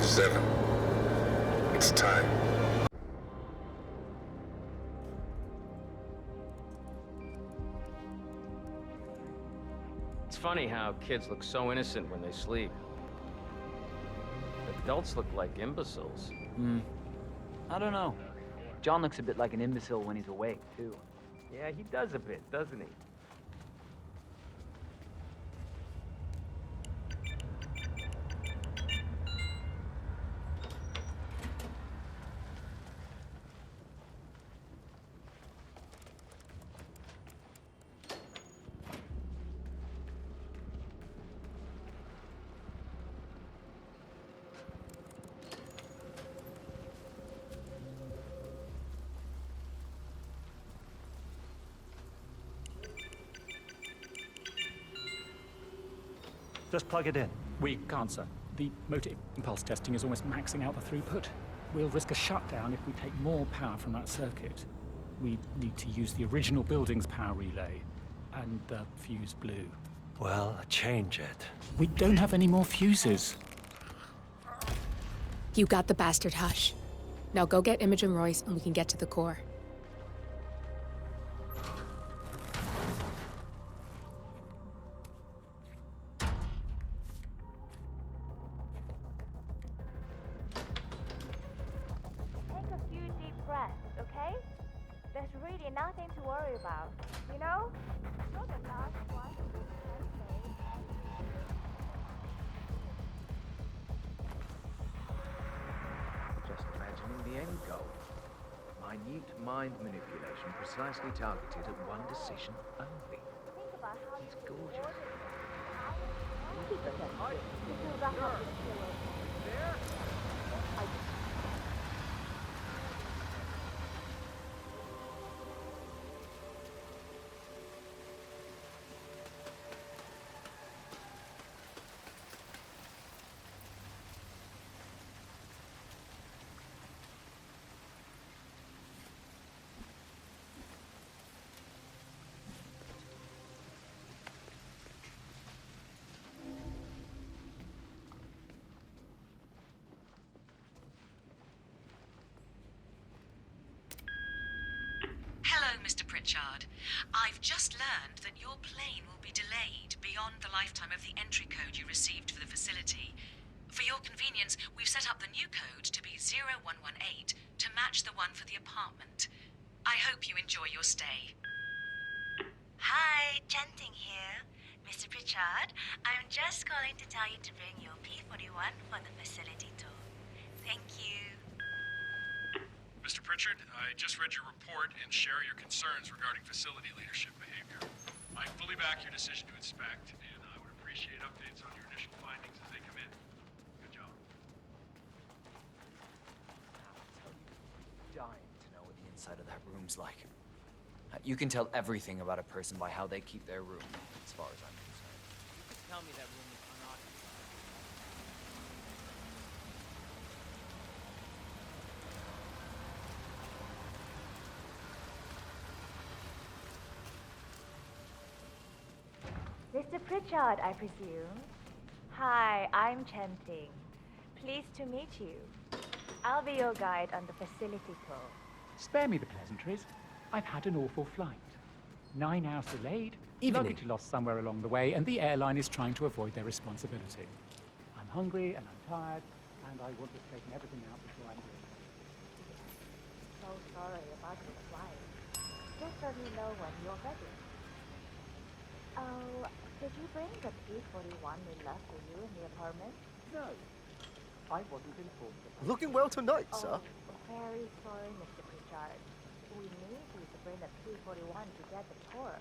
7. It's time. It's funny how kids look so innocent when they sleep. Adults look like imbeciles. I don't know. John looks a bit like an imbecile when he's awake, too. Yeah, he does a bit, doesn't he? Just plug it in. We can't, sir. The motor impulse testing is almost maxing out the throughput. We'll risk a shutdown if we take more power from that circuit. We need to use the original building's power relay, and the fuse blew. Well, change it. We don't have any more fuses. You got the bastard, Hush. Now go get Imogen Royce and we can get to the core. Take a few deep breaths, okay? There's really nothing to worry about, you know? You're the last one who can say Just imagining the end goal. Minute mind manipulation precisely targeted at one decision only. think about how It's you gorgeous. Keep it that way. You can wrap up this pillow. Hello, Mr. Pritchard. I've just learned that your plane will be delayed beyond the lifetime of the entry code you received for the facility. For your convenience, we've set up the new code to be 0118 to match the one for the apartment. I hope you enjoy your stay. Hi, Chongqing here. Mr. Pritchard, I'm just calling to tell you to bring your P41 for the facility tour. Thank you. Mr. Pritchard, I just read your report and share your concerns regarding facility leadership behavior. I fully back your decision to inspect, and I would appreciate updates on your initial findings as they come in. Good job. Dying to know what the inside of that room's like. You can tell everything about a person by how they keep their room, as far as I'm concerned. You could tell me that room is unoccupied. Mr. Pritchard, I presume. Hi, I'm Chongqing. Pleased to meet you. I'll be your guide on the facility tour. Spare me the pleasantries. I've had an awful flight. 9 hours delayed, luggage lost somewhere along the way, and the airline is trying to avoid their responsibility. I'm hungry and I'm tired, and I want to straighten everything out before I'm going. So sorry about the flight. Just let me know when you're ready. Oh, did you bring the P41 we left for you in the apartment? No, I wasn't informed. Looking well tonight, sir. Very sorry, Mr. Pritchard. We need you to bring the P41 to get the tour.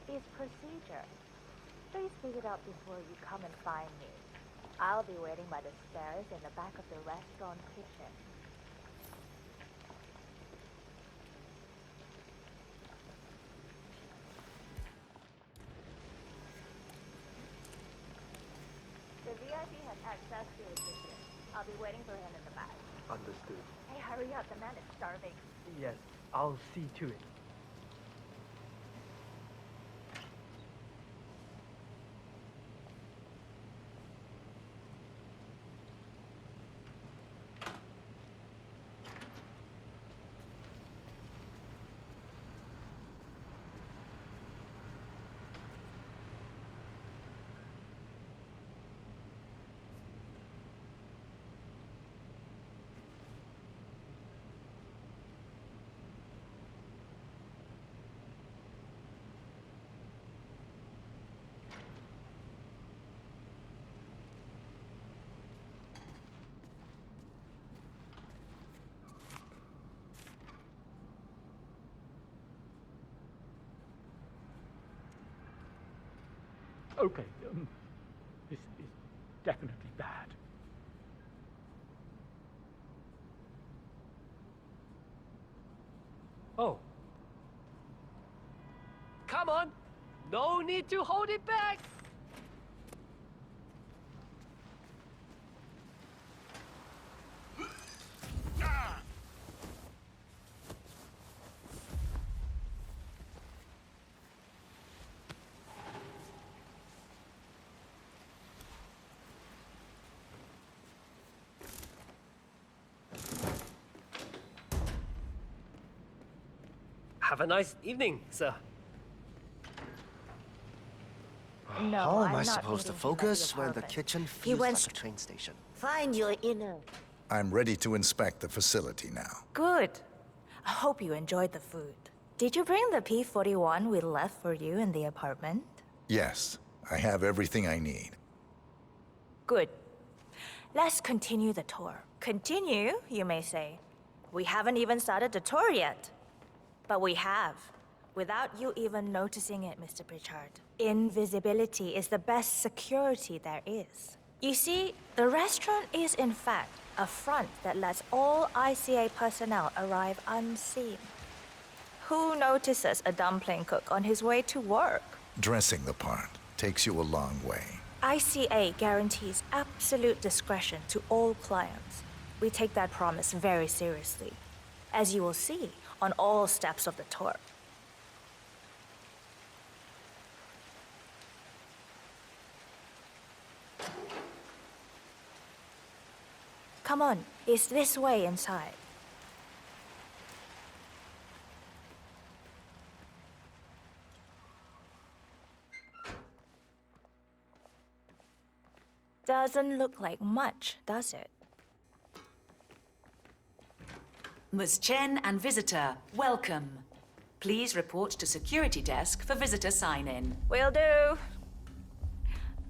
It's procedure. Please pick it up before you come and find me. I'll be waiting by the stairs in the back of the restaurant kitchen. The VIP has access to the kitchen. I'll be waiting for him in the back. Understood. Hey, hurry up, the man is starving. Yes, I'll see to it. Okay, this is definitely bad. Oh. Come on! No need to hold it back! Have a nice evening, sir. No, How am I'm I not supposed to meeting him at the focus when the apartment. kitchen He feels went like a train station? Find your inner. I'm ready to inspect the facility now. Good. I hope you enjoyed the food. Did you bring the P-41 we left for you in the apartment? Yes, I have everything I need. Good. Let's continue the tour. Continue, you may say. We haven't even started the tour yet. But we have, without you even noticing it, Mr. Pritchard. Invisibility is the best security there is. You see, the restaurant is in fact a front that lets all ICA personnel arrive unseen. Who notices a dumpling cook on his way to work? Dressing the part takes you a long way. ICA guarantees absolute discretion to all clients. We take that promise very seriously, as you will see on all steps of the tour. Come on, it's this way inside. Doesn't look like much, does it? Ms. Chen and visitor, welcome. Please report to security desk for visitor sign-in. Will do.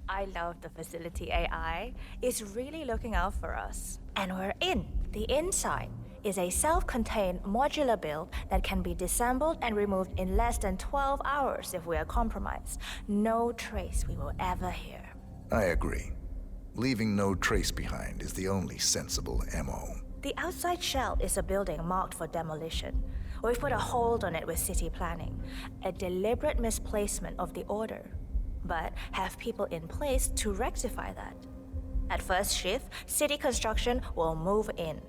I love the facility AI. It's really looking out for us. And we're in. The inside is a self-contained modular build that can be disassembled and removed in less than 12 hours if we are compromised. No trace we will ever hear. I agree. Leaving no trace behind is the only sensible MO. The outside shell is a building marked for demolition. We've put a hold on it with city planning, a deliberate misplacement of the order, but have people in place to rectify that. At first shift, city construction will move in.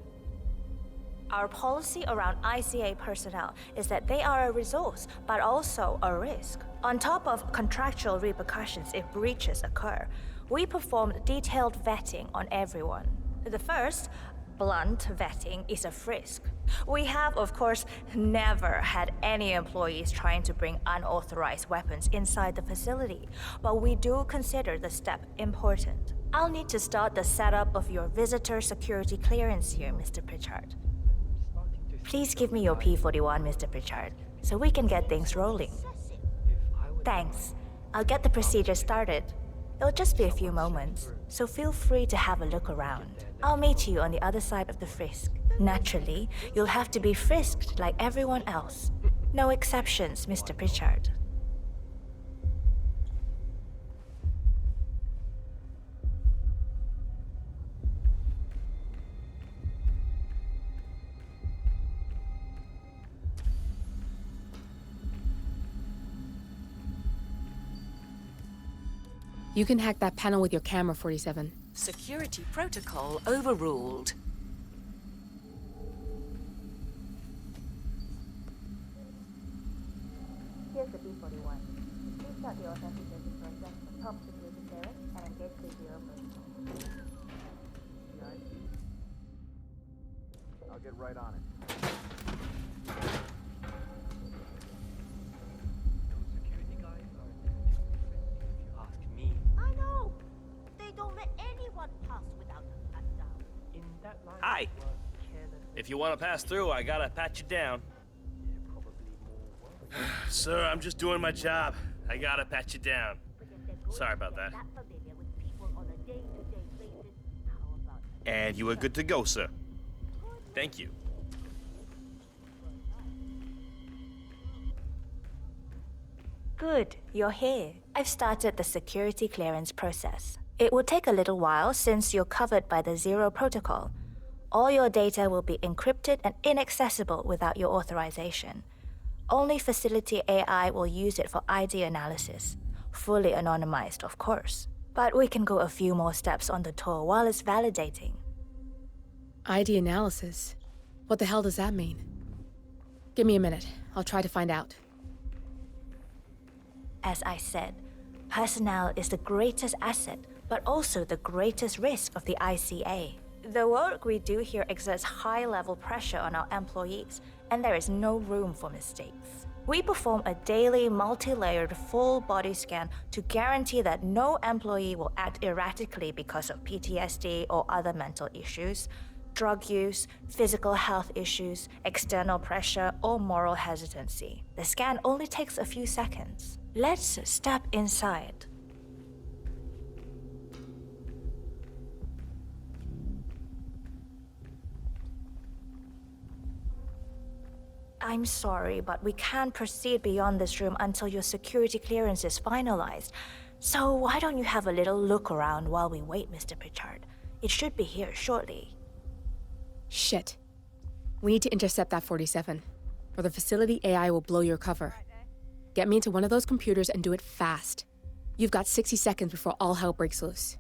Our policy around ICA personnel is that they are a resource, but also a risk. On top of contractual repercussions if breaches occur, we perform detailed vetting on everyone. The first, blunt vetting, is a frisk. We have, of course, never had any employees trying to bring unauthorized weapons inside the facility, but we do consider the step important. I'll need to start the setup of your visitor security clearance here, Mr. Pritchard. Please give me your P-41, Mr. Pritchard, so we can get things rolling. Thanks. I'll get the procedure started. It'll just be a few moments, so feel free to have a look around. I'll meet you on the other side of the frisk. Naturally, you'll have to be frisked like everyone else. No exceptions, Mr. Pritchard. You can hack that panel with your camera, 47. Security protocol overruled. Here's the P-41. Please start the authentication process for top security clearance and engage the zero first. I'll get right on it. I know. They don't let anyone pass without a pat-down. In that line Hi. of work, careless If you want to pass through, I gotta pat you down. probably more work. Sir, I'm just doing my job. I gotta pat you down. Sorry about that. Familiar with people on a day-to-day basis. How about And you are good to go, sir. Thank you. Good, you're here. I've started the security clearance process. It will take a little while since you're covered by the Zero Protocol. All your data will be encrypted and inaccessible without your authorization. Only facility AI will use it for ID analysis. Fully anonymized, of course. But we can go a few more steps on the tour while it's validating. ID analysis? What the hell does that mean? Give me a minute. I'll try to find out. As I said, personnel is the greatest asset, but also the greatest risk of the ICA. The work we do here exerts high-level pressure on our employees, and there is no room for mistakes. We perform a daily, multi-layered, full-body scan to guarantee that no employee will act erratically because of PTSD or other mental issues, drug use, physical health issues, external pressure, or moral hesitancy. The scan only takes a few seconds. Let's step inside. I'm sorry, but we can't proceed beyond this room until your security clearance is finalized. So why don't you have a little look around while we wait, Mr. Pritchard? It should be here shortly. Shit. We need to intercept that 47, or the facility AI will blow your cover. Get me into one of those computers and do it fast. You've got 60 seconds before all hell breaks loose.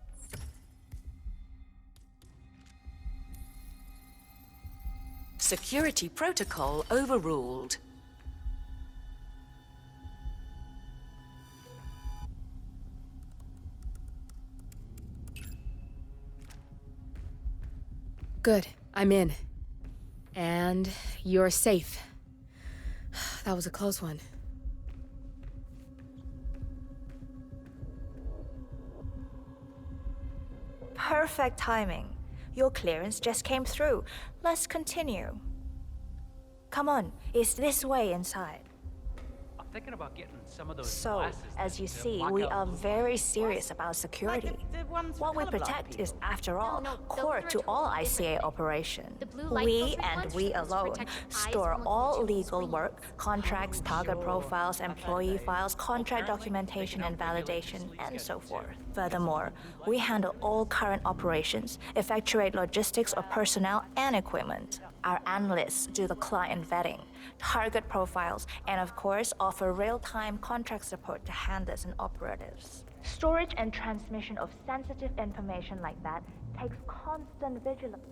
Security protocol overruled. Good, I'm in. And you're safe. That was a close one. Perfect timing. Your clearance just came through. Let's continue. Come on, it's this way inside. I'm thinking about getting some of those So, glasses as you that see, block we out are blue very light. serious about security. The ones for What we colorblind protect people. is, after all, No, core those to are all totally ICA different. operation. The blue light We filter and ones we are supposed to alone protect your eyes store from all looking too legal screen. work, contracts, target profiles, employee files, contract documentation and validation, and so forth. Furthermore, we handle all current operations, effectuate logistics of personnel and equipment. Our analysts do the client vetting, target profiles, and of course, offer real-time contract support to handlers and operatives. Storage and transmission of sensitive information like that takes constant vigilance.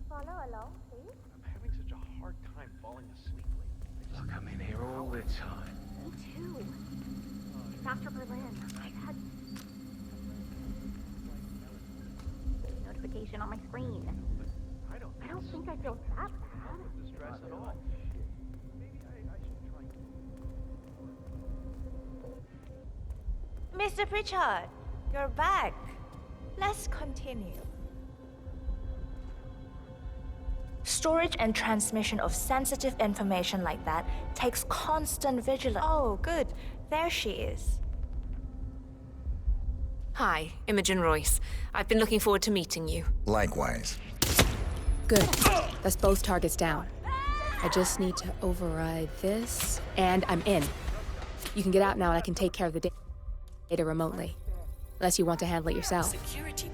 Follow along, please. I'm having such a hard time falling asleep lately. Look, I'm in here all the time. Me too. It's after Berlin. I've had notification on my screen. I don't think I feel that bad. Distress at all. Maybe I should try. Mr. Pritchard, you're back. Let's continue. Storage and transmission of sensitive information like that takes constant vigilance. Oh, good. There she is. Hi, Imogen Royce. I've been looking forward to meeting you. Likewise. Good. That's both targets down. I just need to override this, and I'm in. You can get out now and I can take care of the data remotely. Unless you want to handle it yourself. Security